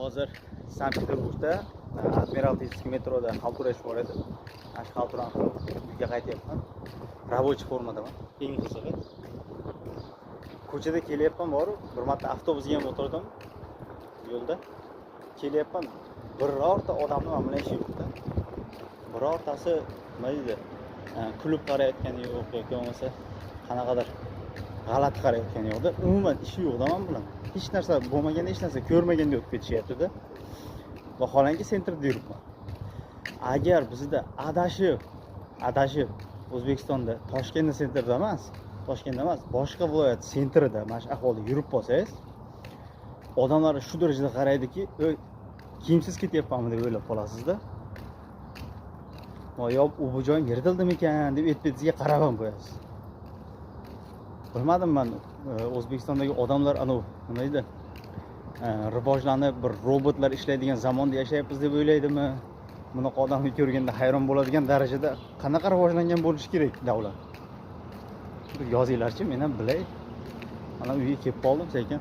hozir Sankt-Peterburgda Admiralteyskiy metroda xalturash bor edi. Ana shu xalturani qilib uyga qaytyapman. Рабочий formadaman. Eng qizig'i. Ko'chada kelyapman borib, bir marta avtobusga ham o'tirdim. Yo'lda kelyapman. Birorta odamni mana bunday ishi yo'qda. Birortasi nima deydi? Kulib qarayotgani yo'q yoki bo'lmasa qanaqadir g'alati qarayotgani yo'qda. Umuman ishi yo'qda men bilan. Hech narsa bo'lmaganda, hech narsa ko'rmaganda o'tib ketishyapti-da. Vaholanki sentrda yuribman. Agar bizda adashib O'zbekistonda Toshkentning sentrida emas, boshqa viloyat sentrida mana shu ahvolda yurib qolsangiz, odamlar shu darajada qaraydiki, kiyimsiz ketyapmanmi deb o'ylab qolasiz-da. Yo bu joyim yiritildimikan deb et-betiga qarab ham qo'yasiz. Bilmadim men O'zbekistondagi odamlar nima deydi? Rivojlanib bir robotlar ishlaydigan zamonda yashayapmiz deb o'ylaydimi? Bunaqa odamni ko'rganda hayron bo'ladigan darajada qanaqa rivojlangan bo'lishi kerak davlat? Yozinglarchi, men ham bilay. Mana uyga kelib qoldim sekin.